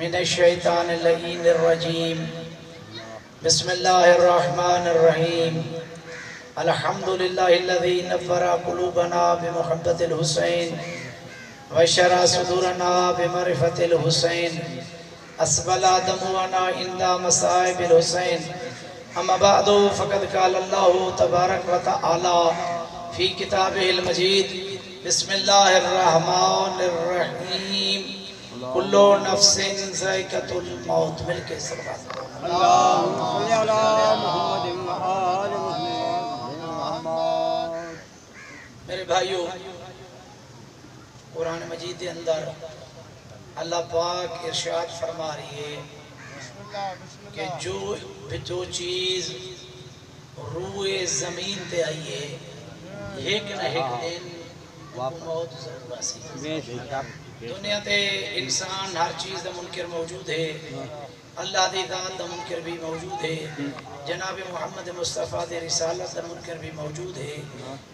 من الشیطان اللعین الرجیم بسم اللہ الرحمن الرحیم الحمدللہ الذی نفر قلوبنا بمحبت الحسین وشرع صدورنا بمعرفت الحسین اسبل دموعنا عند مصائب الحسین اما بعد فقد قال اللہ تبارک و تعالی فی کتابہ المجید بسم اللہ الرحمن الرحیم کلو نفس ذائقۃ الموت مل کے صلوات اللہم صلی علی محمد و آل محمد۔ میرے بھائیو، قرآن مجید کے اندر اللہ پاک ارشاد فرما رہی ہے کہ جو چیز روئے زمین تے آئی ہے ایک نہ ایک دن موت ضرور آسی۔ دنیا تے انسان ہر چیز دا منکر موجود ہے، اللہ دی ذات دا منکر بھی موجود ہے، جناب محمد مصطفیٰ دے رسالت دا منکر بھی موجود ہے،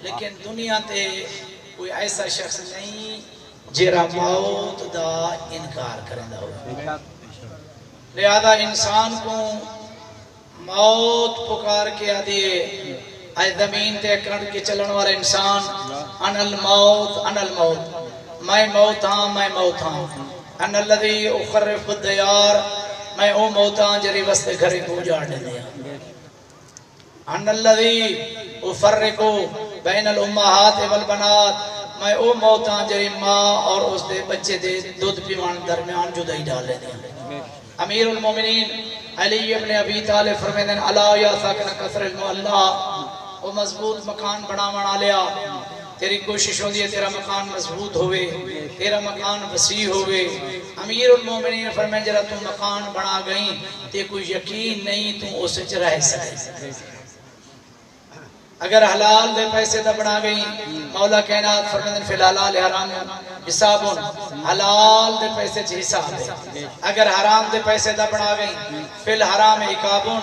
لیکن دنیا تے کوئی ایسا شخص نہیں جیرا موت دا انکار کرنا ہو۔ لہذا انسان کو موت پکار کے آدھئے اے زمین تے کڑ کے چلن والا انسان، انا الموت انا الموت، میں موت ہاں میں موت ہاں، انا الذی اخرف الدیار، میں او موت ہاں جری وسط گھرے کو جاڑ دیا، انا الذی افرقو بین الامہات والبنات، میں او موت ہاں جری ماں اور اس دے بچے دے دودھ پیوان درمیان جدائی ڈال دیا۔ امیر المومنین علی ابن ابی طالب فرمیدن علا یا ساکن قصر المعلا، وہ مضبوط مکان بنا بنا لیا، تیری کوشش ہو دیئے تیرا مکان مضبوط ہوئے، تیرا مکان وسیع ہوئے۔ امیر المومنین فرمائیں جرا تم مکان بنا گئیں تے کوئی یقین نہیں تم اسے رہ سکے۔ اگر حلال دے پیسے دا بنا گئیں، مولا کائنات فرمائیں فی الحلال حرام حسابن، حلال دے پیسے چھ حساب ہے۔ اگر حرام دے پیسے دا بنا گئیں، فی الحرام عقابن،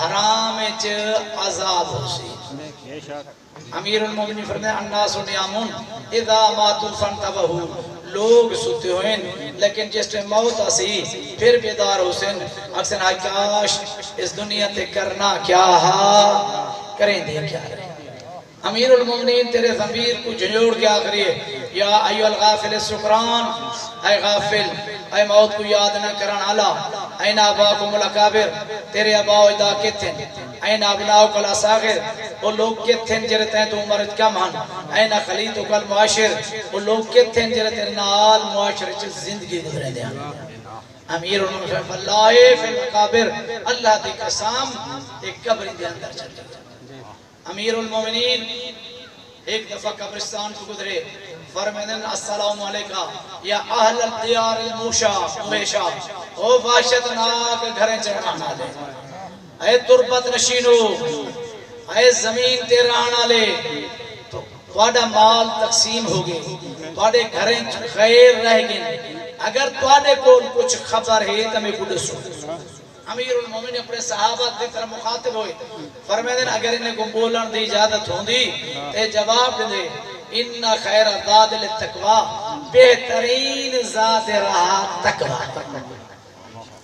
حرام چھ عذاب ہو سی۔ امیر المومنین فرمائیں الناس نیامون اذا ماتوا فانتبہوا، لوگ سوتے ہوئیں لیکن جس نے موت آسی پھر بیدار حسین اکسن آئی کاش اس دنیا تے کرنا کیا ہا کریں دے کیا رہے۔ امیر المومنین تیرے ضمیر کو جھنجوڑ کے آخری ہے یا ایو الغافل السکران، اے غافل اے موت کو یاد نہ کرن علا، این آباکم الاکابر، تیرے اباؤ ادا کتھیں، این ابناؤ کل اساغر، وہ لوگ کتھیں جرتے ہیں تو عمرت کم ہن، این خلیتو کل معاشر، وہ لوگ کتھیں جرتے ہیں نال معاشر چیز زندگی گزرے دیا۔ امیر المومنین اللہ فی المقابر، اللہ دی قسام ایک قبر دے اندر چلتا ہے۔ امیر المومنین ایک دفعہ قبرستان کو گزرے، فرمیدن السلام علیکہ یا اہل الدیار الموشا مویشا، او باشد ناک گھریں چڑھانا لے، اے تربت نشینو، اے زمین تیرانا لے، تو توڑا مال تقسیم ہوگی، توڑے گھریں خیر رہ گئے، اگر توڑے کو کچھ خبر ہے تو میں کڈسو۔ امیر المومنین اپنے صحابہ دی طرح مخاطب ہوئے، فرمیدن اگر انہیں کو بولن دی اجازت ہوں دی تے جواب دے ان خیر زاد للتقوی، بہترین زاد رہا تقوی۔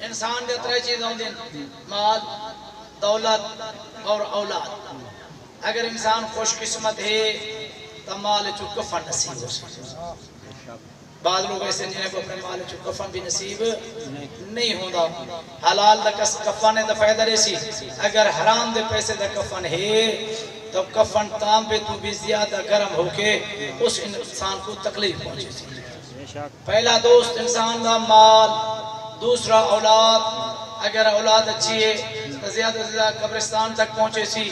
انسان دے طرح چیز ہوں دن مال، دولت اور اولاد، اگر انسان خوش قسمت ہے تو مال چو کفن نصیب ہو سکتا۔ بعض لوگ ایسے جنہیں کو اپنے مال چو کفن بھی نصیب نہیں ہوتا۔ حلال دا کفن دا فائدہ ریسی، اگر حرام دے پیسے دا کفن ہے تو کفن تام پہ تو بھی زیادہ گرم ہو کے اس انسان کو تکلیف پہنچے سی۔ پہلا دوست انسان دا مال، دوسرا اولاد، اگر اولاد اچھی ہے تو زیادہ سے زیادہ قبرستان تک پہنچے سی،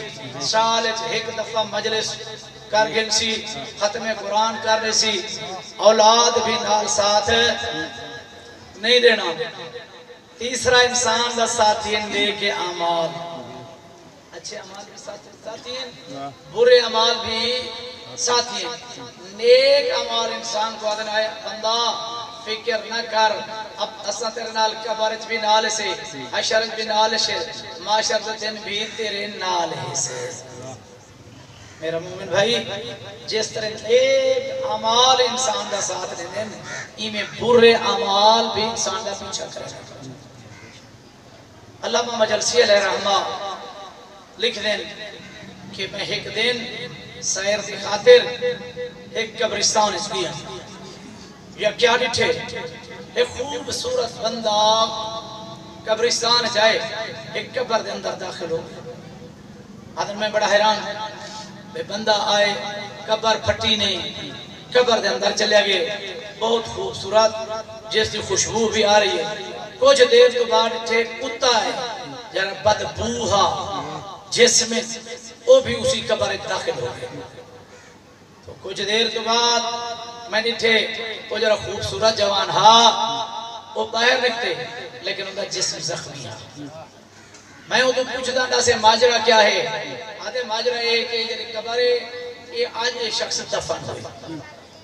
سال ایک دفعہ مجلس کر گن سی، ختم قرآن کر رہی سی، اولاد بھی نال ساتھ نہیں دینا۔ تیسرا انسان دا ساتھین لے کے اعمال، اچھے اعمال بھی ساتھین، برے اعمال بھی ساتھین۔ نیک اعمال انسان کو آدھنا ہے بندہ فکر نہ کر، اب اسا تیرے نال کبارج بھی نال سے، حشرج بھی نال سے، معاشر دن بھی تیرے نال سے۔ میرا مومن بھائی جس طرح نیک اعمال انسان کا ساتھ دے دیں ایویں برے اعمال بھی انسان کا پیچھا کرے. علامہ مجلسی علیہ رحمہ لکھ دیں کہ میں ایک دن سیر کی خاطر ایک قبرستان اس گیا یا کیا ڈٹھے ایک خوبصورت بندہ قبرستان جائے ایک قبر دے اندر داخل ہو. آدھر میں بڑا حیران بے بندہ آئے قبر پھٹی نہیں قبر دے اندر چلے گئے بہت خوبصورت جس کی خوشبو بھی آ رہی ہے. کچھ دیر تو بعد ٹھیک کتا ہے جنہا بدبوہا جس میں وہ بھی اسی قبر داخل ہو گئے. تو کچھ دیر تو بعد میں ڈٹھے وہ جنہا خوبصورت جوان ہاں وہ باہر رکھتے لیکن ان کا جسم زخمی ہے. میں وہ تو پوچھتا تھا سے ماجرہ کیا ہے. آدھے ماجرہ ہے کہ یہ قبر ہے یہ آج ایک شخص دفن ہوئی.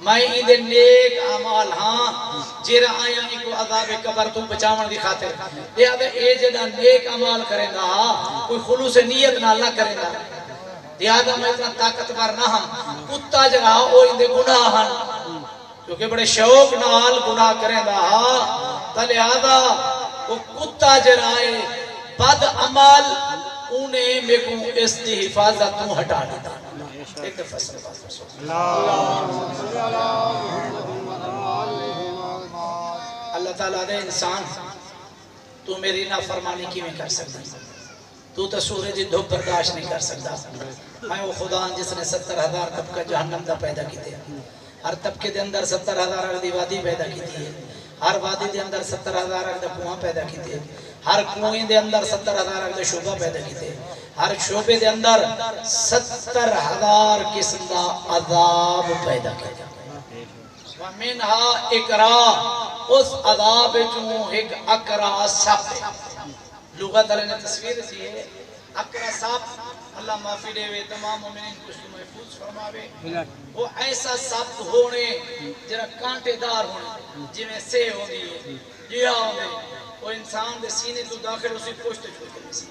میں ایندے نیک اعمال ہاں جیرا آیا ہی کو عذاب قبر تو بچاون دی خاطر یہ آدھے اے جدہ نیک اعمال کریں گا کوئی خلوص نیت نہ اللہ کریں گا. لہذا میں اتنا طاقتور نہ ہم کتا جگہ وہ ایندے گناہ ہن کیونکہ بڑے شوق نال گناہ کریں گا. لہذا وہ کتا جگہ بد عمال انہیں میں کو اس دی حفاظت تو ہٹا دیتا. ایک دفعہ صلی اللہ علیہ وسلم اللہ تعالیٰ دے انسان تو میری نافرمانی کی میں کر سکتا تو سورج دھوپ برداشت نہیں کر سکتا. میں وہ خدا جس نے 70,000 طبقہ جہنم دا پیدا کی دے ہر طبقے دے اندر 70,000 اگدی وادی پیدا کی دی ہر وادی دے اندر 70,000 اگدہ کنواں پیدا کی دی ہر کنویں دے اندر 70,000 اگدہ شعبہ پیدا کی دی ہر شعبے دے اندر 70,000 قسم دا عذاب پیدا کیا. وَمِنْهَا اِقْرَا اس عذاب چوں ایک اقرا سپ لغت علیہ نے تصویر دی ہے. اقرا سپ اللہ معافی دے وے تمام مومنین کو اس کو محفوظ فرماوے. وہ ایسا سپ ہونے جرا کانٹے دار ہونے جی میں سے ہوندی ہے جیا ہوندی وہ انسان دے سینے تو داخل اسی پوشت چھوڑ کے سی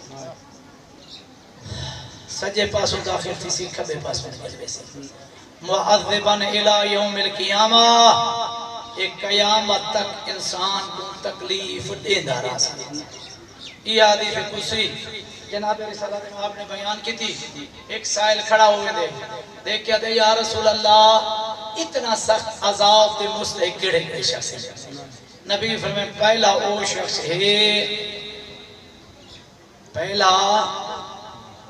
سجے پاسوں داخل تھی سی کھبے پاسوں نکل سی معذباً الى یوم القیامہ ایک قیامت تک انسان کو تکلیف دیندہ رہا سا. یہ حدیث قدسی جناب رسالہ میں آپ نے بیان کی تھی. ایک سائل کھڑا ہوئے دے دیکھ کیا دے یا رسول اللہ اتنا سخت عذاب دے مستحق گڑے گڑے شخص ہے. نبی فرمائے پہلا او شخص ہے پہلا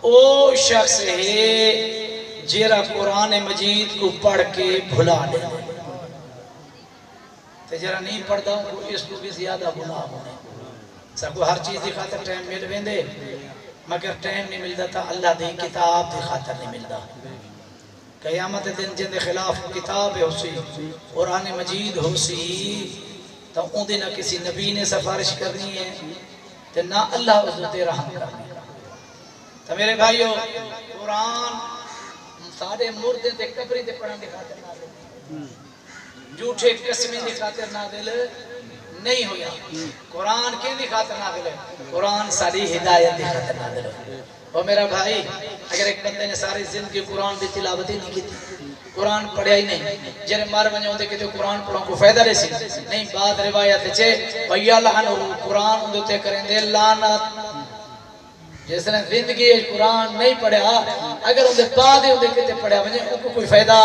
او شخص ہے جیرا قرآن مجید کو پڑھ کے بھلا دے تے جیرا نہیں پڑھتا ہوں کو اس کو بھی زیادہ گناہ ہونے سب کو ہر چیز دی خاطر ٹائم مل ویندے مگر ٹائم نہیں ملتا تھا اللہ دی کتاب دی خاطر نہیں ملتا. قیامت دن جن دے خلاف کتاب ہو سی قرآن مجید ہو سی تو ان دن کسی نبی نے سفارش کرنی ہے تو نہ اللہ عزت رحم کرنی ہے. تو میرے بھائیو قرآن سارے مردے دے قبری دے پڑھن دے خاطر نہ دے جھوٹے قسمیں دے خاطر نہ دے نہیں ہویا. قرآن کے دی خاطر نہ دے قرآن ساری ہدایت دی خاطر نہ دے. اور میرا بھائی اگر ایک بندے نے ساری زندگی قرآن دی تلاوت ہی نہیں کی تھی قرآن پڑھیا ہی نہیں جنہیں مار بنجے ہوندے کہ قرآن پڑھوں کو فائدہ رہے سی نہیں. بعد روایت چھے وَيَا لَعَنُهُ قرآن اندھے تے کریں دے لعنت جس نے زندگی قرآن نہیں پڑھیا اگر اندھے بعد اندھے کتے پڑھیا بنجے ان کو کوئی فائدہ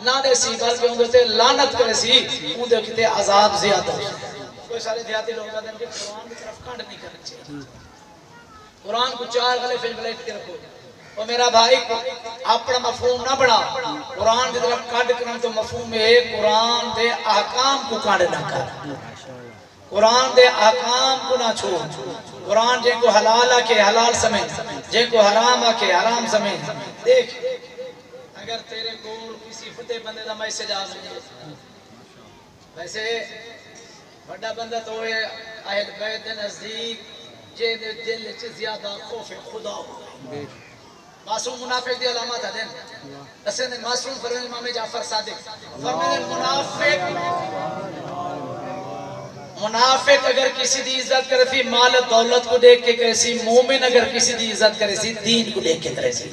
نہ دے سی بلکہ اندھے تے لعنت کرے سی اندھے کتے عذاب زیادہ ہو. کوئی سارے دیہاتی لوگ کہتے ہیں کہ قرآن کی طرف کانڈ نہیں کرنا چاہیے. قرآن کو چار غلے فیل بلیٹ کے رکھو. اور میرا بھائی اپنا مفہوم نہ بڑھا قرآن کی طرف کانڈ کرنا تو مفہوم ہے قرآن دے احکام کو کانڈ نہ کر قرآن دے احکام کو نہ چھوڑ. قرآن جن کو حلال آکے حلال سمیں جن کو حرام آکے حرام سمیں. دیکھ اگر تیرے کو کسی فتح بندے دا میسج آ سکے ویسے بڑا بندہ تو ہے اہل بیت نزدیک جے دل چ زیادہ خوف خدا ہو. معصوم منافق دی علامات ہیں اسے نے معصوم فرمان امام جعفر صادق فرمانے منافق اگر کسی دی عزت کرے سی مال دولت کو دیکھ کے کرے سی مومن اگر کسی دی عزت کرے سی دین کو دیکھ کے کرے سی.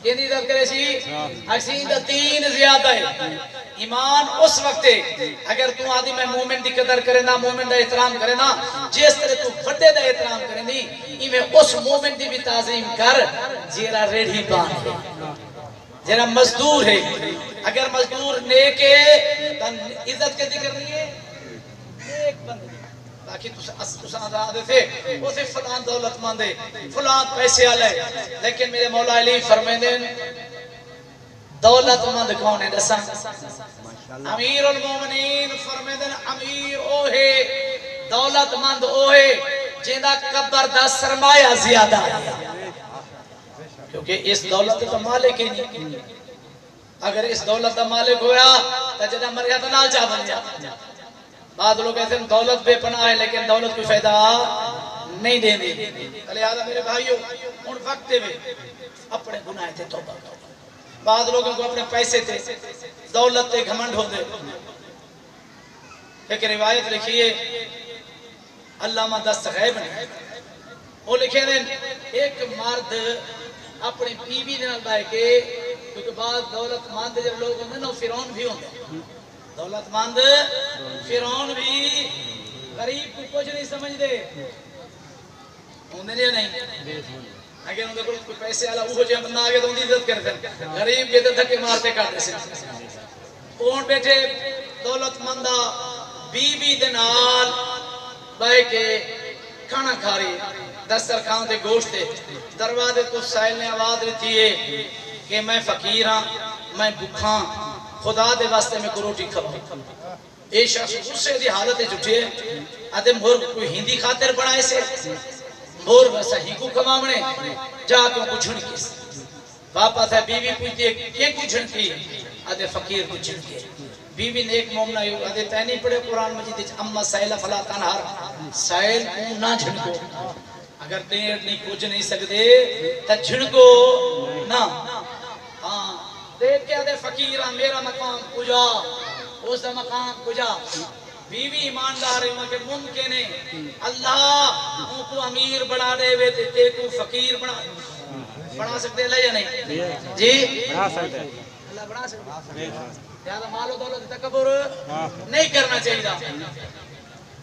یہ نہیں عزت کرے سی اکسین دا تین زیادہ ہے ایمان اس وقت ہے اگر تو آدھی میں مومن دی قدر کرے نا مومن دا احترام کرے نا جس طرح تو بڑے دا احترام کرے نہیں ایویں اس مومن دی بھی تعظیم کر جیرا ریڑھی بان ہے جیرا مزدور ہے اگر مزدور نیک ہے تو عزت کے ذکر نہیں ہے نیک بندے باقی تساں آدھے تھے وہ سے فلان دولت مند ہے فلان پیسے آلے لیکن میرے مولا علی فرمیندے دولت مند کون ہے دساں امیر المومنین فرمیندے امیر او ہے دولت مند او ہے جیندہ قبر دا سرمایہ زیادہ ہے کیونکہ اس دولت کا مالک ہی نہیں اگر اس دولت کا مالک ہویا تو جدہ مریا تو نال چاہ بن جا بعض لوگ کہتے ہیں دولت بے پناہ ہے لیکن دولت کوئی فائدہ نہیں دیں دی لہذا میرے بھائیوں ان وقت میں اپنے گناہ تھے توبہ کرو بعض لوگوں کو اپنے پیسے تھے دولت تے گھمنڈ ہو دے ایک روایت لکھیے علامہ دستغیب نے وہ لکھے دیں ایک مرد اپنی بیوی نے بھائی کے کیونکہ بعض دولت مند جب لوگ ہوندے نا فرعون بھی ہوندے دولت مند فرعون بھی غریب کو کچھ نہیں سمجھ دے ہوندے نہیں اگر ان کو کوئی پیسے آلا وہ جہاں بندہ آگے تو ان کی عزت کرتے ہیں غریب کے دھکے مارتے کاٹے سے کون بیٹھے دولت مندہ بیوی دنال بھائی کے کھانا کھا رہی دستر کھاؤں دے گوشت دے دروازے تو سائل نے آواز رہتی ہے کہ میں فقیر ہاں میں بکھاں خدا دے واسطے میں کو روٹی کھاؤں اے شخص غصے دی حالت جھٹے آدھے مور کوئی ہندی خاطر بنائے سے مور ویسا ہی کو کمامنے جا کے کو جھنکی باپا تھا بیوی پوچھتے کہ کو جھنکی آدھے فقیر کو جھنکی بیوی نے ایک مومنہ یوں آدھے تینی پڑے قرآن مجید اما سائلہ فلا تنہار سائل کو نہ جھنکو اگر دیر نہیں کچھ نہیں سکتے تا جھنکو نہ ہاں دیکھ کے آدھے فقیرہ میرا مقام کجا اس دا مقام کجا بیوی ایماندار ہے کہ ممکن ہے اللہ ان کو امیر بنا دے وے تے کو فقیر بنا سکتے اللہ یا نہیں جی بنا سکتے اللہ بنا سکتے لہذا مال و دولت تکبر نہیں کرنا چاہیے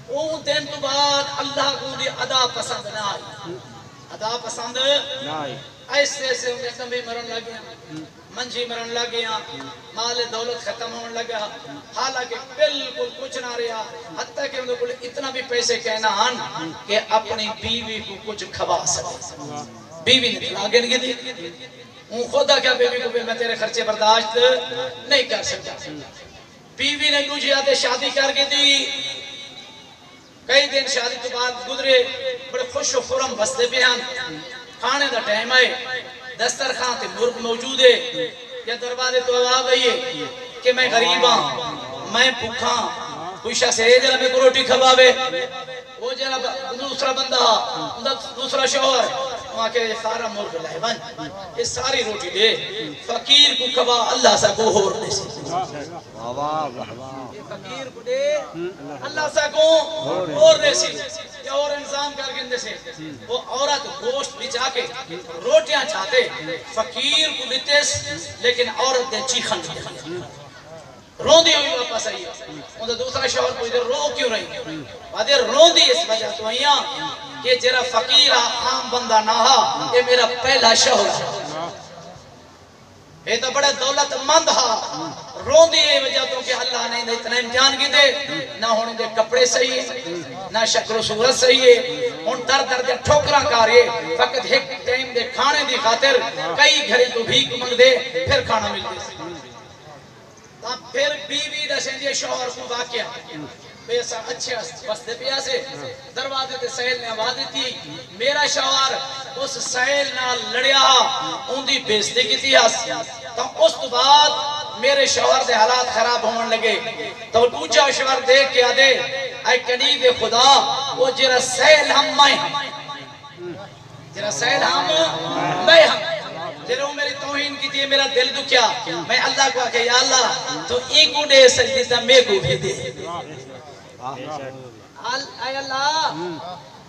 اون دن تو بعد اللہ کو دی ادا پسند نہ آئی ادا پسند نہ آئی ایسے ایسے انہیں کمی مرن لگے منجی مرن لگے مال دولت ختم ہونے لگا حالانکہ بالکل کچھ نہ رہا حتیٰ کہ انہیں کو اتنا بھی پیسے کہنا ہن کہ اپنی بیوی کو کچھ کھوا سکے بیوی نے طلاق نہیں دی ان خدا کیا بیوی کو میں تیرے خرچے برداشت نہیں کر سکتا بیوی نے مجھے آدھے شادی کر کے دی کئی دن شادی کے بعد گزرے بڑے خوش و خرم بستے پہ ہیں کھانے دا ٹائم آئے دسترخوان تے مرغ موجود ہے یا دروازے تو آواز آئی ہے کہ میں غریب ہاں میں بھوکا کوئی شخص ہے جلا میں کو روٹی کھواوے وہ جلا دوسرا بندہ دوسرا شوہر وہاں کہ سارا مرغ لائے بن یہ ساری روٹی دے فقیر کو کھوا اللہ سا کو ہور دے سی فقیر کو دے اللہ سا کو ہور دے سی یا اور انسان کر گندے سے وہ عورت گوشت بچا کے روٹیاں چاہتے فقیر کو دیتے لیکن عورت دے چیخن دیتے رون دی ہوئی واپس آئی ہے دوسرا شوہر کو ادھر رو کیوں رہی ادھر رون دی اس وجہ تو آئیاں کہ جرا فقیر عام بندہ نہ ہا یہ میرا پہلا شوہر ہے یہ تو بڑا دولت مند ہا رون دی یہ وجہ تو کہ اللہ نے اتنا امتحان کی دے نہ ہونے دے کپڑے صحیح ہے نہ شکل و صورت صحیح ہے ان در دے ٹھوکرا کارے فقط ایک ٹائم دے کھانے دی خاطر کئی گھرے تو بھیک منگ دے پھر کھانا مل دے پھر بیوی دسیں دے شوہر کو واقعہ بیسا اچھے بستے پیا سے دروازے تے سہیل نے آواز دیتی میرا شوہر اس سہیل نہ لڑیا ان دی بیستے کی تھی تو اس تو بعد میرے شوہر دے حالات خراب ہونے لگے تو دوجہ شوہر دیکھ کے آدھے اے قریب خدا وہ جرا سہیل ہم میں جرا سہیل ہم میں ہم جنہوں میری توہین کی تھی میرا دل دکھیا میں اللہ کو آکے یا اللہ تو ایک کو دے سکتی تھا میں کو بھی دے اے اللہ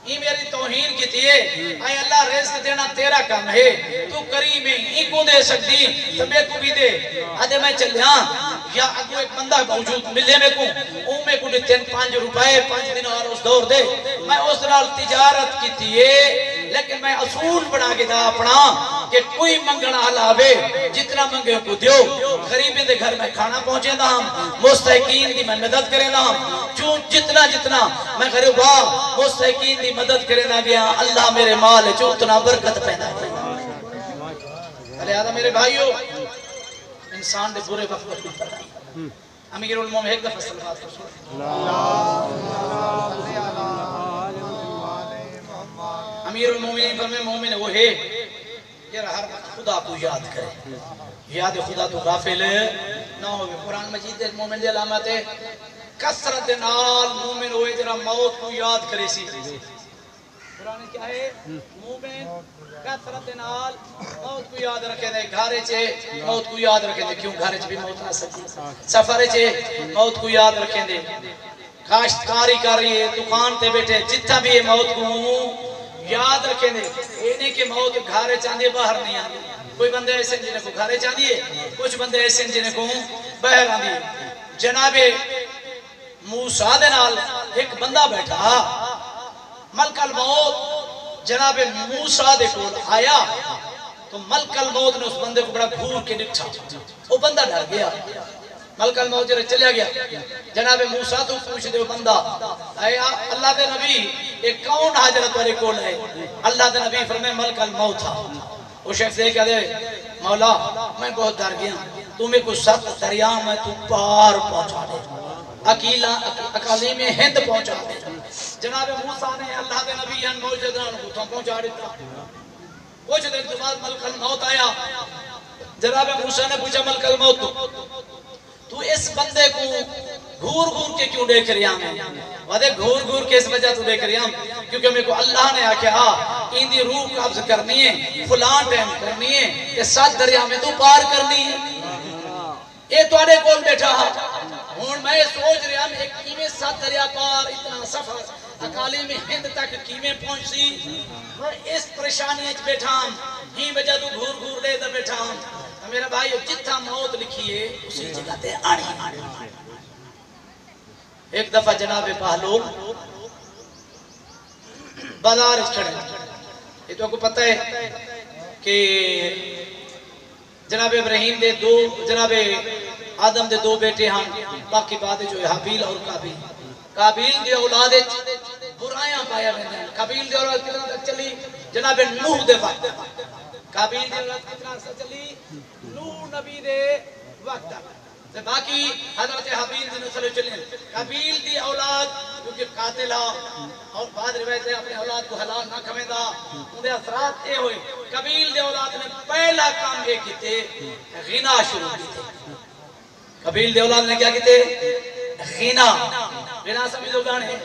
یہ میری توہین کی تھی اے اللہ رزق دینا تیرا کام ہے تو کریم ہے یہ کو دے سکتی تو میں کو بھی دے آدھے میں چل ہاں یا اگو ایک بندہ موجود ملے میں کو او میں کو دیتے 5 روپے 5 دن اور اس دور دے میں اس نال تجارت کی تھی لیکن میں اصول بنا کے دا اپنا کہ کوئی منگنا علاوے جتنا منگے کو دیو غریبیں دے گھر میں کھانا پہنچے دا ہم مستحقین دی میں مدد کرے دا ہم جتنا میں غریبا مستحقین دی مدد کرے دا گیا اللہ میرے مال جو اتنا برکت پیدا ہے لہذا میرے بھائیو انسان دے برے وقت پر بھی پتہ امیر المومن ایک دفعہ صلوات رسول امیر المومنین فرمائے مومن وہ ہے یہ ہر وقت خدا کو یاد کرے یاد خدا تو غافل نہ ہوئے قرآن مجید دے مومن دے علامت ہے کثرت نال مومن ہوئے جرا موت کو یاد کرے سی قرآن کیا ہے مومن کثرت نال موت کو یاد رکھے دے گھارے چھے موت کو یاد رکھے دے کیوں گھارے چھے بھی موت آ سکتی سفرے چھے موت کو یاد رکھے دے کاشتکاری کر رہی ہے دکان تے بیٹھے جتنا بھی موت کو یاد رکھیں دے یہ نہیں کہ موت گھارے چاندی باہر نہیں آدھی کوئی بندے ایسے جنہیں کو گھارے چاندی ہے کچھ بندے ایسے جنہیں کو باہر آدھی جناب موسیٰ دے نال ایک بندہ بیٹھا ملک الموت جناب موسیٰ دے کول آیا تو ملک الموت نے اس بندے کو بڑا گھور کے نکھا وہ بندہ ڈر گیا ملک الموت جرے چلیا گیا جناب موسیٰ تو پوچھ دے وہ بندہ اے اللہ دے نبی ایک کون حاجرت والے کون ہے اللہ دے نبی فرمائے ملک الموت تھا وہ شخص دے کہا دے مولا میں بہت ڈر گیا تمہیں کچھ 7 دریا میں تو پار پہنچا دے اکالی میں ہند پہنچا دے جناب موسیٰ نے اللہ دے نبی ان موجدان کو تم پہنچا دیتا کچھ دیر کے بعد ملک الموت آیا جناب موسیٰ نے پوچھا ملک الموت تو اس بندے کو گھور گھور کے کیوں دیکھ رہی ہم وعدے گھور گھور کے اس وجہ تو دیکھ رہی ہم کیونکہ میں کو اللہ نے آکھا ان دی روح قبض کرنی ہے فلان ٹائم کرنی ہے کہ 7 دریا میں تو پار کرنی ہے یہ تو آنے کول بیٹھا ہوں میں سوچ رہا ہم ایک کیمیں 7 دریا پار اتنا سفر اکالی میں ہند تک کیمیں پہنچ سی میں اس پریشانی اچ بیٹھا ہم ہی وجہ تو گھور گھور دے دا بیٹھا ہم میرا بھائی جتنا موت لکھی ہے اسی جگہ تے آنی ایک دفعہ جناب بہلول بازار کھڑے یہ تو کو پتہ ہے کہ جناب ابراہیم دے دو جناب آدم دے 2 بیٹے ہیں باقی بات جو ہے حابیل اور قابیل دی اولاد برائیاں پایا میں قابیل دی اولاد کتنا تک چلی جناب نوح دے وقت قابیل دی اولاد کتنا تک چلی نوح نبی دے وقت باقی حضرت حابیل دی نسل چلیں قابیل دی اولاد کیونکہ قاتل اور بعد روایتیں اپنے اولاد کو حلال نہ کھویں دا انہیں اثرات یہ ہوئے قابیل دی اولاد نے پہلا کام یہ کیتے غنا شروع کیتے قابیل دی اولاد نے کیا کیتے غنا سمجھو گانے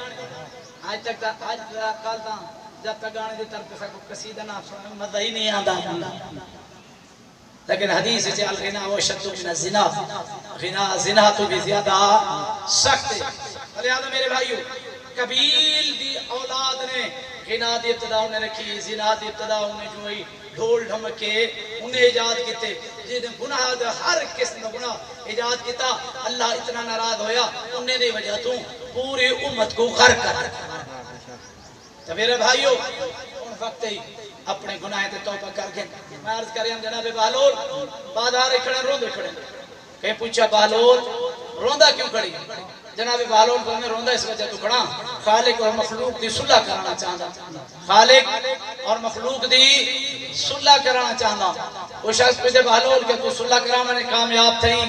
آج تک آج کال تا جب تک گانے دی طرف سے کوئی قصیدہ نہ سننے مزہ ہی نہیں آتا لیکن حدیث ہے الغنا وشد من الزنا غنا زنا تو بھی زیادہ سخت ہے لہذا میرے بھائیو قابیل دی اولاد نے غنا دی ابتدا انہیں رکھی زنا دی ابتدا انہیں جو ہی ڈھول ڈھمکے انہیں ایجاد کیتے جنہیں گناہ دا ہر قسم گناہ ایجاد کیتا اللہ اتنا ناراض ہویا انہیں دی وجہ تو پوری امت کو غرق کر تو میرے بھائیو ان وقت ہی اپنے گناہ تے توبہ کر کے میں عرض کریں جناب بہلول بازار کھڑے روندے کھڑے کہ پوچھا بہلول روندا کیوں کھڑی جناب بہلول کو میں روندا اس وجہ تو کھڑا خالق اور مخلوق دی صلح کرانا چاہتا خالق اور مخلوق دی صلح کرانا چاہتا وہ شخص پوچھے بہلول کہ تو صلح کرانا نے کامیاب تھیں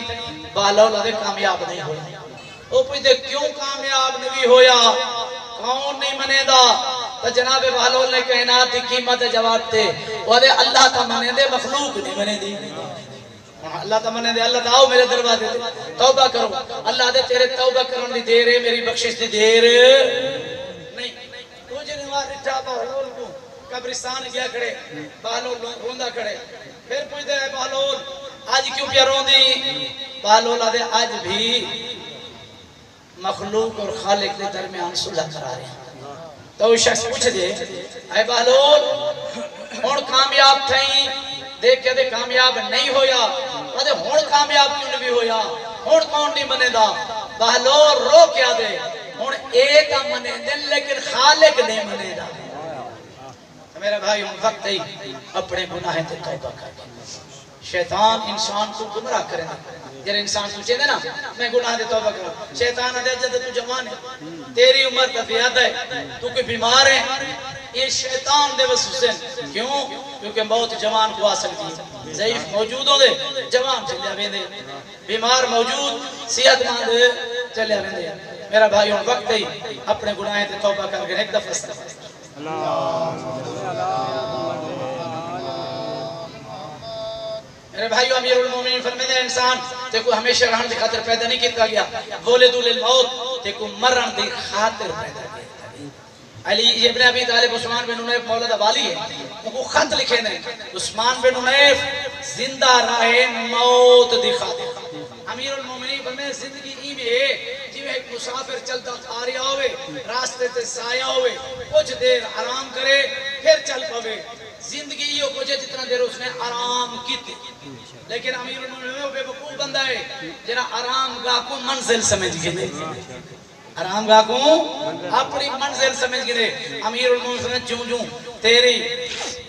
بہلول ادھے کامیاب نہیں ہویا وہ پوچھتے کیوں کامیاب نہیں ہویا کون نہیں منے دا تو جناب بہلول نے کائنات کی قیمت جواب دے وہ دے اللہ تا منے دے مخلوق نہیں منے دی اللہ تا منے دے اللہ تا آؤ میرے دروازے دے توبہ کرو اللہ دے تیرے توبہ کرن دی دیر ہے میری بخشش دی دیر نہیں کچھ نوار رٹھا بہلول کو قبرستان گیا کھڑے بہلول روندہ کھڑے پھر پوچھ دے بہلول آج کیوں پیا روندی بہلول آدھے آج بھی مخلوق اور خالق کے درمیان صلح کرا رہے ہیں تو وہ شخص پوچھ دے اے بہلول ہون کامیاب تھیں دیکھ کے دے کامیاب نہیں ہویا ادھے ہون کامیاب کیوں نہیں ہویا ہون کون نہیں بنے دا بہلول رو کیا دے ہون ایک منے دے لیکن خالق نہیں بنے دا میرے بھائی ہم وقت ہی اپنے گناہ تے توبہ کر دے شیطان انسان کو گمراہ کرے جب انسان سوچے دے نا میں گناہ دے توبہ کروں شیطان آدھے جد تو جوان ہے تیری عمر تفیاد ہے تو کوئی بیمار ہے یہ شیطان دے وسوسن کیوں کیونکہ موت جوان کو آ سکتی ہے ضعیف موجود ہو دے جوان چلے آویں دے بیمار موجود صحت مند چلے آویں دے میرا بھائی ہم وقت ہی اپنے گناہ تے توبہ کر کے ایک دفعہ استغفار میرے بھائیو امیر المومنین فرمائے انسان تے کو ہمیشہ رہن دی خاطر پیدا نہیں کیتا گیا ولد للموت تے کو مرن دی خاطر پیدا کیتا علی ابن ابی طالب عثمان بن عنیف مولا دا والی ہے ان کو خط لکھے نے عثمان بن عنیف زندہ رہے موت دی خاطر امیر المومنین فرمائے زندگی ای میں جی ایک مسافر چلتا آ رہا ہوئے راستے تے سایہ ہوئے کچھ دیر آرام کرے پھر چل پوے زندگی یہ کچھ جتنا دیر اس نے آرام کی تھی لیکن امیر المومنین بے وقوف بندہ ہے جنہ آرام گاہ کو منزل سمجھ گئے آرام گاہ کو اپنی منزل سمجھ گئے امیر المومنین جوں تیری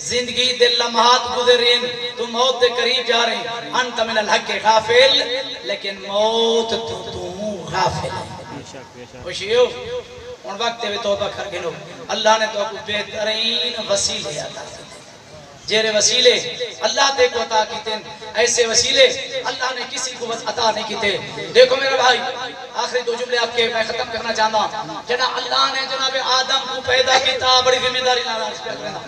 زندگی دل لمحات گزرین تو موت دے قریب جا رہی انت من الحق غافل لیکن موت تو غافل ہے خوشی ہو ان وقت میں توبہ کر گئے اللہ نے تو کو بہترین وسیلے عطا کیتے جیرے وسیلے اللہ تے کو عطا کیتے ایسے وسیلے اللہ نے کسی کو عطا نہیں کیتے دیکھو میرے بھائی آخری دو جملے آپ کے میں ختم کرنا چاہتا ہوں جناب اللہ نے جناب آدم کو پیدا کیتا بڑی ذمہ داری نہ عرض کرنا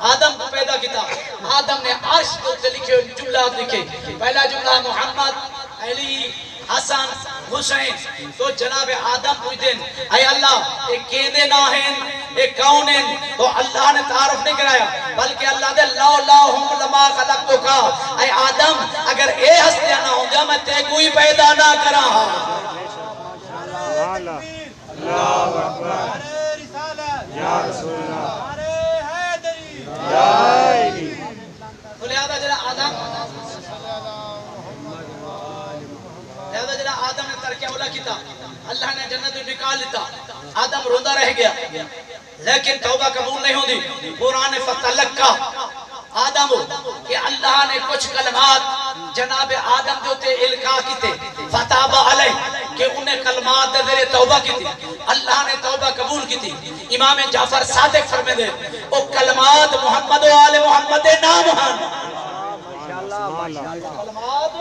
آدم کو پیدا کیتا آدم نے عرش کو لکھے جملات لکھے پہلا جملہ محمد علی حسن حسین تو جناب آدم پوچھتیں اے اللہ ایک کیندے نہ ہیں ایک کون ہیں تو اللہ نے تعارف نہیں کرایا بلکہ اللہ دے لا ہم لما خلقتو کا اے آدم اگر اے ہستیاں نہ ہوں گا میں تے کوئی پیدا نہ کرا اللہ اکبر یا رسول اللہ یا علی تو لہذا جناب آدم نے ترکیہ اولا کیتا اللہ نے جنت نکال لیتا آدم روندہ رہ گیا لیکن توبہ قبول نہیں ہوندی قرآن فتلقا آدم کہ اللہ نے کچھ کلمات جناب آدم جو تے القا کیتے فتاب علیہ کہ انہیں کلمات دے توبہ کیتی اللہ نے توبہ قبول کیتی امام جعفر صادق فرمے دے او کلمات محمد و آل محمد نام ہن کلمات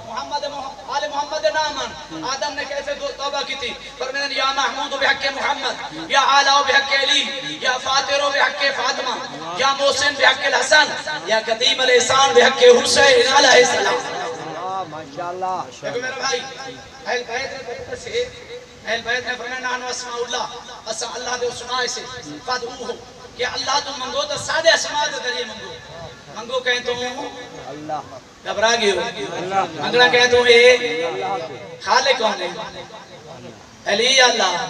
محمد آل محمد نامن آدم نے کیسے توبہ کی تھی فرمائے یا محمود بحق محمد یا آلہ بحق علی یا فاتر بحق فاطمہ یا محسن بحق الحسن یا قدیم الاحسان بحق حسین علیہ السلام ماشاءاللہ دیکھو میرا بھائی اہل بیت نے بہت سے اہل بیت نے فرمائے نحن اسماء اللہ اسا اللہ دے اسماء سے فادعوہ کہ اللہ تو منگو تو سادے اسماء دے ذریعے منگو کہیں تو اللہ گھبرا گئے ہو منگنا کہیں تو اے خالق کون ہے علی اللہ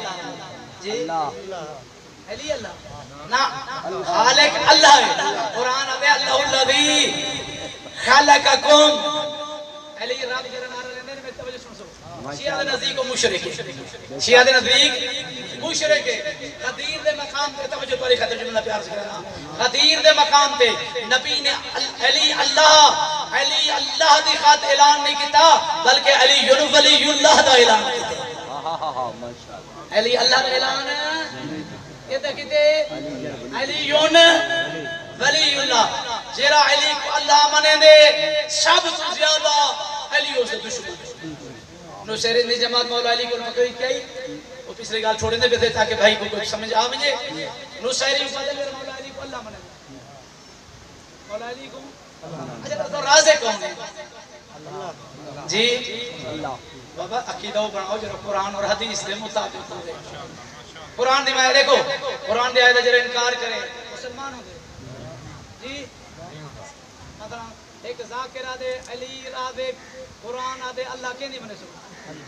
جی علی اللہ نا خالق اللہ ہے قرآن آتے اللہ الذی خلقکم علی رب جرہ نارا رہنے میں توجہ سن سو شیعہ دے نزدیک و مشرک ہے شیعہ دے نزدیک مشرک ہے غدیر دے مقام تے توجہ توری خطر جملہ پیار سے کرنا غدیر دے مقام تے نبی نے علی اللہ دی خاطر اعلان نہیں کیتا بلکہ علی اللہ دا اعلان کیتا علی اللہ دا اعلان کہتا کہتے علی ولی اللہ جیرا علی کو اللہ منے دے سب سے زیادہ علی ہو سے دشمن نو شہرین دی جماعت مولا علی کو مکوئی کئی وہ پسرے گال چھوڑنے دے تاکہ بھائی کو کچھ سمجھ آمجھے نو شہرین فضل میرے مولا علی کو اللہ منے دے مولا علی کو اچھا تو رازے کون ہے جی بابا عقیدہ بناؤ جو قرآن اور حدیث دے مطابق ہوئے قرآن دی میں دیکھو قرآن دی آیت جرہ انکار کرے مسلمان ہوں گے جی ایک ذاکر آدھے علی آدھے قرآن آدھے اللہ کے نہیں بنے سو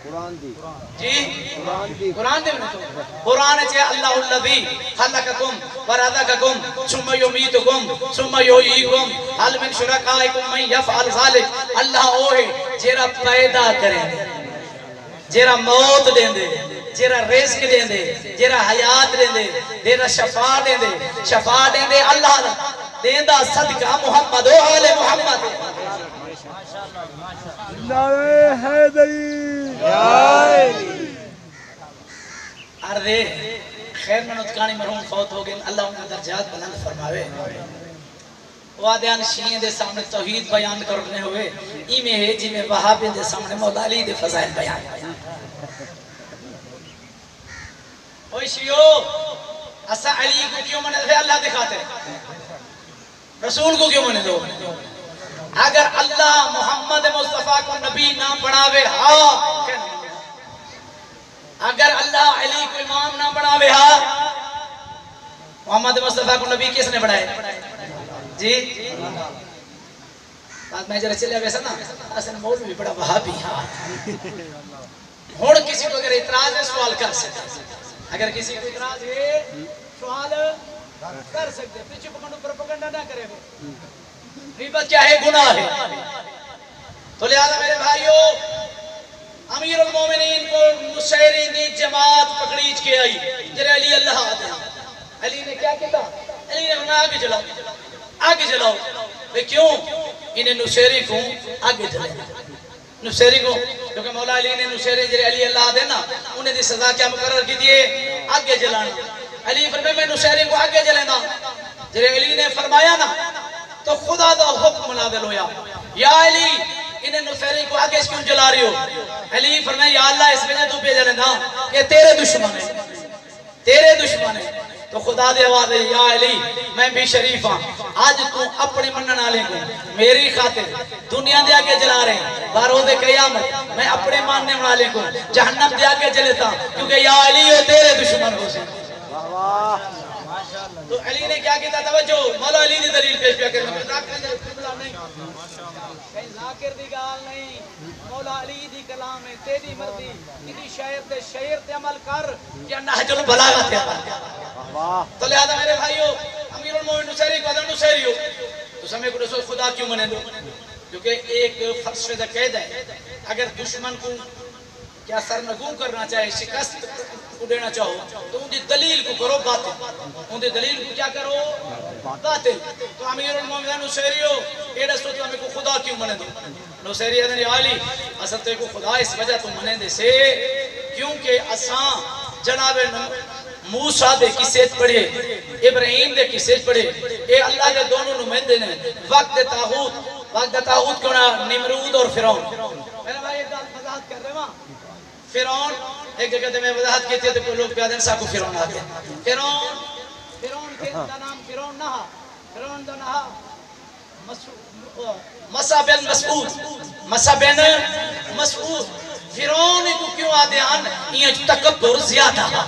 قرآن دی جی قرآن دی قرآن دے بنے سو قرآن چھے اللہ الذی خلقکم ورزقکم ثم یمیتکم ثم یحییکم هل من شرکائکم من یفعل ذلک اللہ وہ ہے جیرا پیدا کریں جیرا موت دیں دے جیرا رزق دیں دے جیرا حیات دیں دے جیرا شفا دیں دے اللہ دیں دا صدقہ محمد و آل محمد نعرہ حیدری عرضے خیر منت کانی مرحوم فوت ہو گئے اللہ انہیں درجات بلند فرماوے وعدیان شیئیں دے سامنے توحید بیان کرنے ہوئے ایمیں ہے جی میں وہابی دے سامنے مولا علی دے فضائل بیان اوہ شیعو اسا علی کو کیوں منے دے اللہ دکھاتے رسول کو کیوں منے دو اگر اللہ محمد مصطفیٰ کو نبی نہ بناوے ہاں اگر اللہ علی کو امام نہ بناوے ہاں محمد مصطفیٰ کو نبی کس نے بنائے جی بات میں جرہ چلے ویسا نا اصلا مولوی بڑا وہابی ہاں ہوڑ کسی کو اگر اعتراض ہے سوال کر سکتے اگر کسی کو اعتراض ہے سوال کر سکتے پیچھے پکنڈو پروپیگنڈا نہ کرے گا غیبت کیا ہے گناہ ہے تو لہذا میرے بھائیو امیر المومنین کو نصیری دی جماعت پکڑیچ کے آئی جرے علی اللہ آتے ہیں علی نے کیا کہتا علی نے انہیں آگے جلاؤ بھئی کیوں انہیں نصیری کو آگے جلائیں نصیری کو کیونکہ مولا علی نے نصیری جرے علی اللہ آتے ہیں نا انہیں دی سزا کیا مقرر کی دیئے آگے جلانا علی فرمائے میں نصیری کو آگے جلینا جرے علی نے فرمایا نا تو خدا دا حکم نازل ہویا یا علی انہیں نصیری کو آگے اس کیوں جلا رہی ہو علی فرمائے یا اللہ اس وجہ تو پہ جلے نا کہ تیرے دشمن ہے تو خدا دے آواز ہے یا علی میں بھی شریف ہاں آج تو اپنے منن آلے کو میری خاطر دنیا دے آگے جلا رہے ہیں باروز قیامت میں اپنے ماننے والے کو جہنم دے آگے جلتا کیونکہ یا علی ہو تیرے دشمن ہو سے تو علی نے کیا کہتا توجہ مولا علی دی دلیل پیش کیا کرنا کہیں ذاکر دی گال نہیں مولا علی دی کلام ہے تیری مرضی کسی شعر تے عمل کر یا نہج البلاغہ تے عمل کر تو لہذا میرے بھائیو امیر المومنین نصیری کو ادھر نصیری ہو تو سمیں کو رسول خدا کیوں منے دو کیونکہ ایک فلسفہ قید ہے اگر دشمن کو کیا سرنگوں کرنا چاہے شکست کو دینا چاہو تو ان دی دلیل کو کرو باطل ان دی دلیل کو کیا کرو باطل تو امیر المومنین نصیری ہو اے رسول تو ہمیں کو خدا کیوں منے دو نصیری ادھر عالی اصل تے کو خدا اس وجہ تو منے دے سے کیونکہ اساں جناب موسیٰ دے کسے پڑھے ابراہیم دے کسے پڑھے اے اللہ کے دونوں نمائندے نے وقت تاغوت کیوں نہ نمرود اور فرعون میرا بھائی ایک دال وضاحت کر رہے وہاں فرعون ایک جگہ تے میں وضاحت کی تھی تو کوئی لوگ پیادن سا کو فرعون آتے فرعون کے نام فرعون نہ فرعون دا نہ مسا بن مسعود فرعون کو کیوں آدھے آن یہ تکبر زیادہ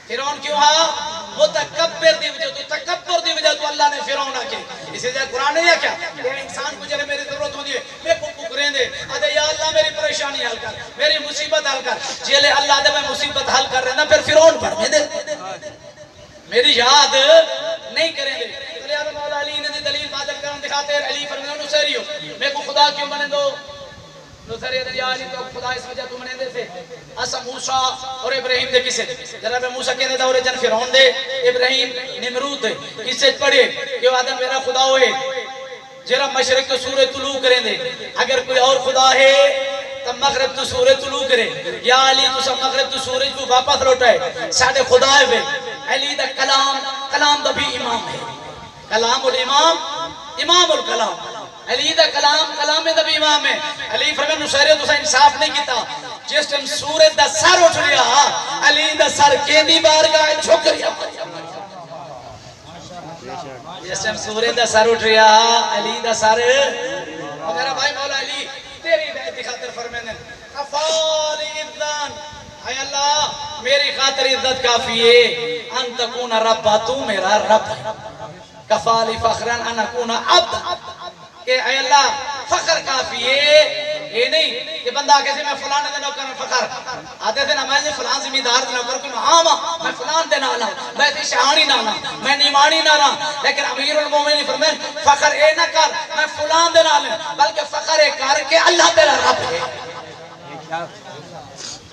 فرعون کیوں ہاں متکبر دی وجہ تو تکبر دی وجہ تو اللہ نے فرعون آکے اسی جائے قرآن ہے کیا کہ انسان کو جلے میری ضرورت ہوتی ہے میں پکریں دے آدھے یا اللہ میری پریشانی حل کر میری مصیبت حل کر جلے اللہ دے میں مصیبت حل کر رہے نا پھر فرعون پڑھ میں دے میری یاد نہیں کریں دے تو لہذا مولا علی نے دلیل بادل کرن دکھاتے ہیں علی فرمایا نصیری ہو میں کو خدا کیوں بنے دو نصیری ادھر یا علی تو خدا اس وجہ تو منے دے تھے اسا موسیٰ اور ابراہیم دے کسے جناب موسیٰ کہنے دا اور جن فرعون دے ابراہیم نمرود دے کسے پڑھے کہ آدم میرا خدا ہوئے جرا مشرق تو سورج طلوع کریں دے اگر کوئی اور خدا ہے تب مغرب تو سورج طلوع کرے یا علی تو سب مغرب تو سورج کو واپس لوٹائے ساڑھے خدا ہے علی دا کلام دا بھی امام ہے کلام الامام امام الکلام علی دا کلام دا بھی امام ہے علی فرمان نصیری تو سا انصاف نہیں کیتا جس ٹائم سورج دا سر اٹھ رہا علی دا سر کیندی بارگاہ جھک رہا جس ٹائم سورج دا سر اٹھ رہا علی دا سر اور میرا بھائی مولا علی تیری بیعت خاطر فرمانے کفالی عزت اے اللہ میری خاطر عزت کافی ہے ان تکون ربا تو میرا رب کفالی فخران ان اکون عبد کہ اے اللہ فخر کافی ہے، یہ نہیں کہ بندہ کہتے میں فلان دے نوکر فخر آتے تھے نا میں فلان زمیندار دے نوکر کوئی مہاما میں فلان دے نالا میں تی شہانی نالا میں نیمانی نالا، لیکن امیر المومنین فرمائیں فخر اے نہ کر میں فلان دے نالا بلکہ فخر اے کر کے اللہ تیرا رب ہے۔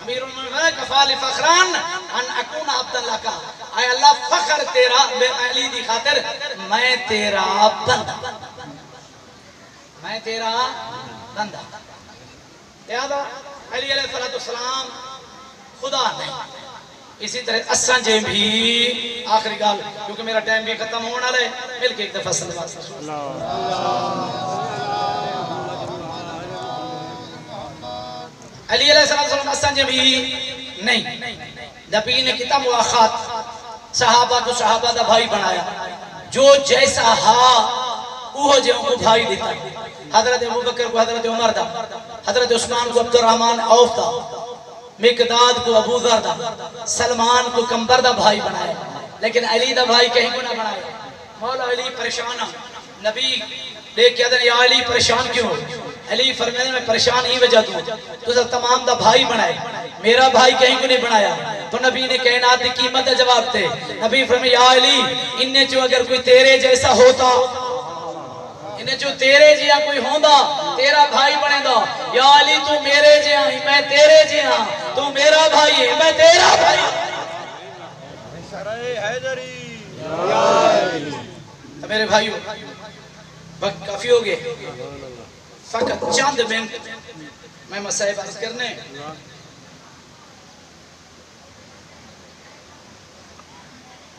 امیر المومنین کفال فخران ان اکون عبداللہ کا، اے اللہ فخر تیرا بے علی دی خاطر میں تیرا بندہ، میں تیرا بندہ۔ لہذا علی علیہ السلام خدا نہیں، اسی طرح اسان جے بھی آخری گال کیونکہ میرا ٹائم بھی ختم ہونا لے مل کے ایک دفعہ صلوات علی علیہ السلام اسان جے بھی نہیں، نبی نے کتاب مواخات صحابہ کو صحابہ دا بھائی بنایا، جو جیسا ہا وہ جو کو بھائی دیتا، حضرت ابوبکر کو حضرت عمر دا، حضرت عثمان کو عبد الرحمن عوف دا، مقداد کو ابو ذر دا، سلمان کو کمبر دا بھائی بنایا، لیکن علی دا بھائی کہیں کو نہ بنایا۔ مولا علی پریشانہ، نبی دیکھ کے یا علی پریشان کیوں؟ علی فرمایا میں پریشان ہی وجہ دوں تو سب تمام دا بھائی بنائے، میرا بھائی کہیں کو نہیں بنایا۔ تو نبی نے کائنات کی قیمت دا جواب دے، نبی فرمایا یا علی انہیں جو اگر کوئی تیرے جیسا ہوتا، انہیں جو تیرے جیہاں کوئی ہوندہ تیرا بھائی بنے دا، یا علی تو میرے جیہاں ہی میں تیرے جیہاں، تو میرا بھائی ہے میں تیرا بھائی۔ میرے بھائیو وقت کافی ہو گئے، فقط چند منٹ میں مسائل بات کرنے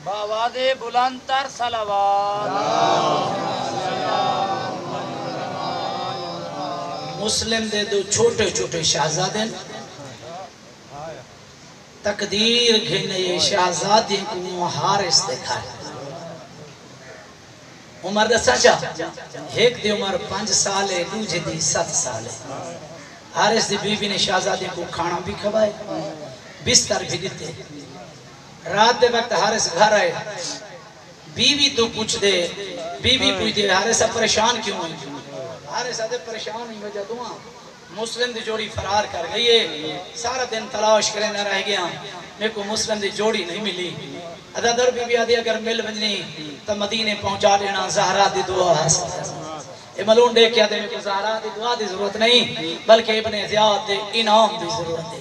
باواد بلند تر صلوات مسلم دے دو چھوٹے چھوٹے شہزادے تقدیر گھنے یہ شہزادے کو حارس دکھا ہے۔ عمر دا سچا ایک دی عمر 5 سال ہے، دوجہ دی 7 سال ہے۔ حارس دی بیوی نے شہزادے کو کھانا بھی کھوائے، بستر بھی دیتے۔ رات دے وقت حارس گھر آئے، بیوی تو پوچھ دے، بیوی پوچھ دے حارس پریشان کیوں ہے؟ حارس آدھے پریشان ہی وجہ دعا مسلم دی جوڑی فرار کر گئی ہے، سارا دن تلاش کرے نہ رہ گیا، میرے کو مسلم دی جوڑی نہیں ملی۔ عددر بی بی آدھی اگر مل بجنی تو مدینے پہنچا دینا، زہرہ دی دعا حاصل کرنا۔ اے ملون دیکھ کے آدھے میں کو زہرہ دی دعا دی ضرورت نہیں بلکہ ابن زیاد دے انعام دی ضرورت ہے۔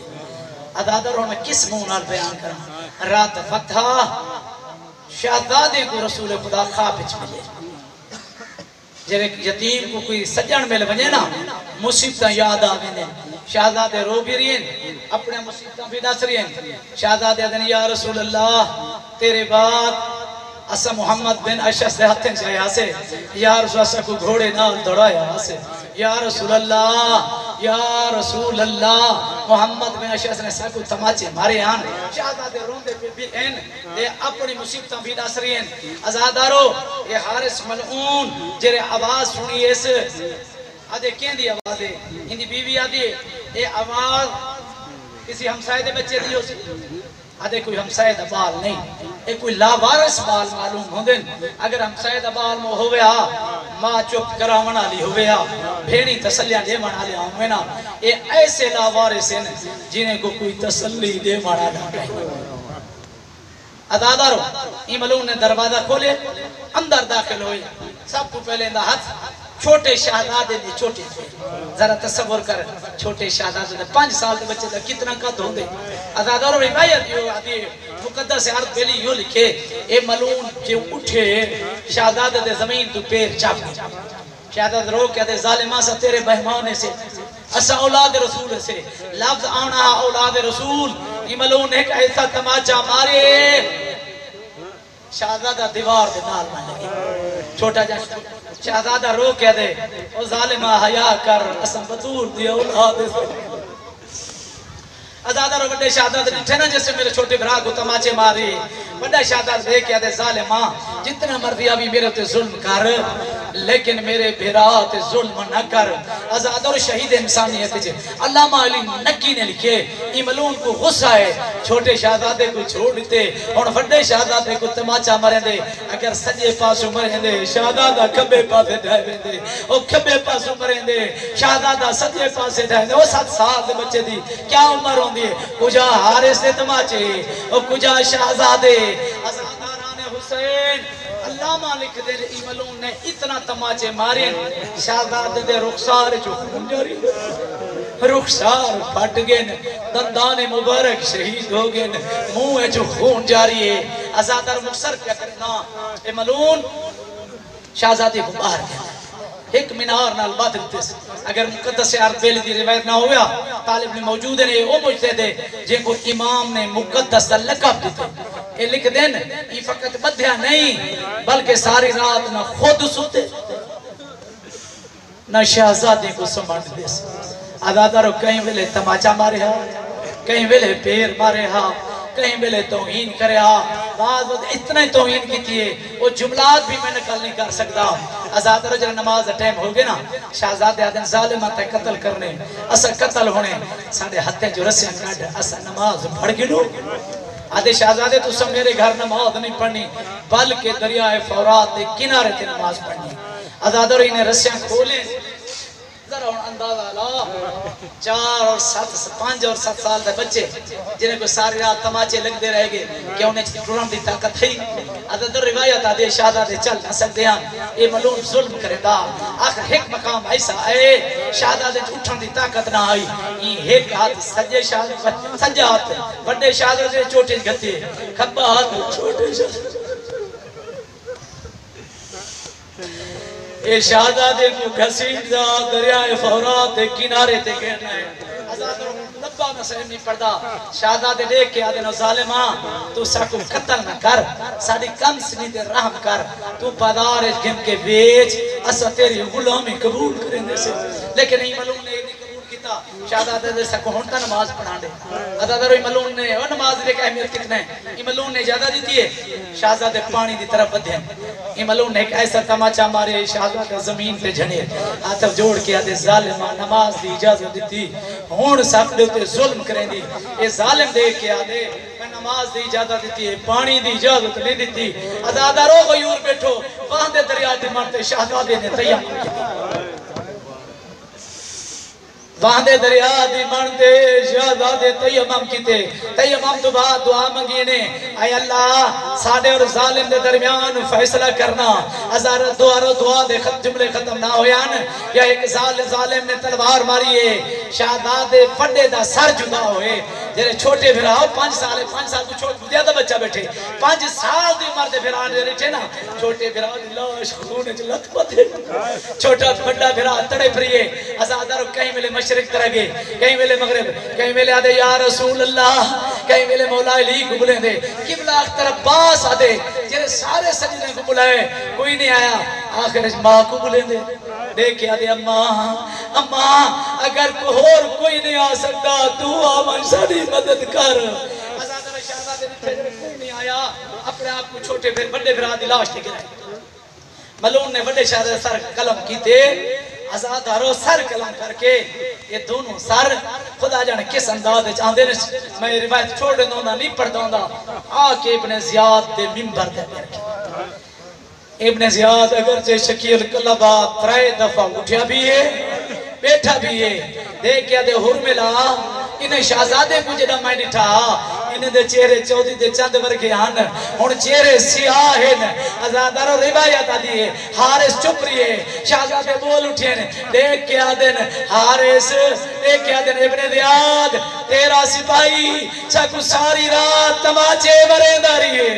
عددر میں کس مونال بیان کرنا، رات فتح شہزادے کو رسول خدا خواب وچ ملے، جب ایک یتیم کو کوئی سجن مل بنے نا مصیبتاں یاد آویں، شہزادے رو بھی رہین اپنے مصیبتاں بھی دس رہین۔ شہزادے دن یا رسول اللہ تیرے بعد اسا محمد بن اشعث سے ہتھیں سے آیا سے، یا رسول اللہ کو گھوڑے نال دوڑایا سے، یا رسول اللہ محمد بن اشعث نے سا کو تماچے مارے آن۔ شہزادے روندے پہ بھی این اے اپنی مصیبتاں بھی دس رہین۔ ازادارو یہ حارس ملعون جرے آواز سنی اس آدھے کین دی آواز ہے، ہندی بیوی آدھی اے آواز کسی ہمسائے دے بچے دی ہو سکتی، آدھے کوئی ہمسائے دا بال نہیں، اے کوئی لاوارس بال معلوم ہوندن۔ اگر ہمسائے دا بال مو ہوئے ماں چپ کراونا لی ہوئے بھیڑی تسلیاں دے مانا لے آؤں نا، اے ایسے لاوارس ہیں جنہیں کو کوئی تسلی دے مانا نہ کہیں۔ عدادارو ایملون نے دروازہ کھولے، اندر داخل ہوئے، سب کو پہلے اندہ ہاتھ چھوٹے شہزادے دی چھوٹے تھے، ذرا تصور کر چھوٹے شہزادے دی 5 سال دے بچے دا کتنا قد ہوں دے۔ عزادارو روایت یہ آدھی مقدس عرض پہلی یوں لکھے اے ملعون جو اٹھے شہزادے دے زمین تو پیر چاپ گئے۔ شہزادہ رو کہتے ظالمہ سا تیرے بہمانے سے اسا اولاد رسول سے لفظ آنا اولاد رسول، یہ ملعون ایک ایسا تماچا مارے شہزادہ دیوار دے نال میں لگی۔ چھوٹا جا شہزادہ رو کہہ دے او ظالمہ حیاء کر اسم بطول دی اولاد سے۔ ازادہ رو بڑے شہزادہ دیٹھے نا جیسے میرے چھوٹے بھرا کو تماچے ماری، بڑے شہزادہ دے کہہ دے ظالمہ جتنا مرضی ابھی میرے تے ظلم کر، لیکن میرے بھرات ظلم نہ کر آزاد اور شہید انسانیت جے علامہ علی نکی نے لکھے یہ ملون کو غصہ ہے چھوٹے شہزادے کو چھوڑ دیتے اور بڑے شہزادے کو تماچا مریں دے اگر سجے پاسو مریں دے شہزادہ کھبے پاسے ڈھائے دے او کھبے پاسو مریں دے شہزادہ سجے پاسے ڈھائے دے او 7 سال دے بچے دی کیا عمر ہوں دی کجا حارس دے تماچے او کجا شہزادے ازاداران حسین علامہ لکھ دے ای ملون نے اتنا تماچے مارے شہزادے دے رخسار جو خون جاری رخسار پھٹ گئے دندان مبارک شہید ہو گئے منہ جو خون جاری ہے ازادار مقصر کیا کرنا اے ملون شہزادے کو باہر گیا ایک منار نال بات دیتے اگر مقدس عربیل دی روایت نہ ہویا طالب نے موجود ہے وہ مجھتے دے جن کو امام نے مقدس لقب دیتے یہ لکھ دین یہ فقط بدھیا نہیں بلکہ ساری رات نہ خود سوتے نہ شہزادے کو سمجھ دے عدادارو کہیں ویلے تماچا مارے ہاں کہیں ویلے پیر مارے ہاں کہیں ویلے توہین کرے ہاں بعض اتنا توہین کی تھی وہ جملات بھی میں نکل نہیں کر سکتا آزاد رجل نماز ٹائم ہو گئے نا شہزادے آدھن ظالمہ تے قتل کرنے اسا قتل ہونے ساڑھے ہتھیں جو رسیاں کھاڑ اسا نماز پڑھ گنو آدھے شہزادے تو سب میرے گھر نماز نہیں پڑھنی بلکہ دریائے فورات دے کنارے تے نماز پڑھنی آزاد اور انہیں رسیاں کھولیں ذرا اندازہ لا 4 اور 7 5 اور 7 سال دے بچے جنہیں کو ساری رات تماچے لگ دے رہے گے کہ انہیں ٹورن دی طاقت ہے عدد روایت آدھے شہزادے چل نہ سکتے ہیں یہ ملون ظلم کرے دا آخر ایک مقام ایسا ہے شہزادے اٹھن دی طاقت نہ آئی یہ ایک ہاتھ سجے ہاتھ بڑے شہزادے چوٹے گھتے کھبا ہاتھ چھوٹے شہزادے اے شہزادے کو گھسیٹ دا دریائے فورات دے کنارے تے گھرنا ہے آزاد لبا میں سہم نہیں پڑھدا شہزادے دیکھ کے آدھے نو ظالماں تو ساکو قتل نہ کر ساڑی کم سنی دے رحم کر تو بازار گھن کے بیچ اسا تیری غلامی قبول کریں دے سے لیکن ای ملون نے نہیں قبول کیتا شہزادے دے ساکو ہونتا نماز پڑھا دے آزاد روی ملون نے وہ نماز دے کہ اہمیت کتنا ہے ای ملون نے اجازت دیتی ہے شہزادے پانی دی طرف بدھے ای ملون نے ایک ایسا تماچا مارے شہزادہ زمین پہ جھنے ہاتھ جوڑ کے آدھے ظالمہ نماز دی اجازت دیتی ہون سب دیتے ظلم کریں دی اے ظالم دیکھ کے آدھے میں نماز دی اجازت دیتی ہے پانی دی اجازت نہیں دیتی ازادہ رو غیور بیٹھو وہاں دے دریا دی مرتے شہزادے نے تیام کی وہاں دے دریا دی مرتے شہزادے تیمم کیتے تیمم تو بعد دعا منگینے اے اللہ ساڑے اور ظالم دے درمیان فیصلہ کرنا ہزار دعا دے جملے ختم نہ ہویان یا ایک ظالم نے تلوار ماری ہے شہزادے فڑے دا سر جدا ہوئے جنہیں چھوٹے بھراؤ 5 سال تو چھوٹ زیادہ بچہ بیٹھے 5 سال دی مرد بھران دے رہے نا چھوٹے بھراؤ دی لاش خونے چھ لت پتے چھوٹا بڑا بھرا تڑے پھریے ازادارو کہیں ملے مشرق طرح گے کہیں ملے مغرب کہیں ملے آدھے یا رسول اللہ کہیں ملے مولا علی کو بلیں دے قبلہ اختر عباس آدھے جنہیں سارے سجدے کو بلائے کوئی نہیں آیا آخر اس ماں کو بلیں دے دیکھ آدھے اماں اگر کوئی نہیں آ سکتا تو آمان ساری مدد کر ازادر شہزادے دیتے کوئی نہیں آیا اپنے آپ کو چھوٹے پھر بڑے پھر آدھی لاش لے گرائے ملون نے بڑے شہزادے سر قلم کی تھے ازادارو سر قلم کر کے یہ دونوں سر خدا جانے کس انداز ہے چاہتے ہیں میں روایت چھوڑ دوں گا نہیں پڑھ دوں گا آکے ابن زیاد دے ممبر دے پر ابن زیاد اگرچہ شکیل قلبات 3 دفعہ اٹھیا بھی ہے بیٹھا بھی ہے دیکھیا دے حرملا انہیں شہزادے کو جڑا میں نٹھا انہیں دے چہرے چودی دے چند ورگے ہن ہن چہرے سیاہ ہیں ازادارو روایت آدھی ہے حارس چپ رہی ہے شہزادے بول اٹھے دیکھ کے آدن حارس دیکھ کے آدن ابن زیاد تیرا سپاہی چاکو ساری رات تماچے مرے داری ہے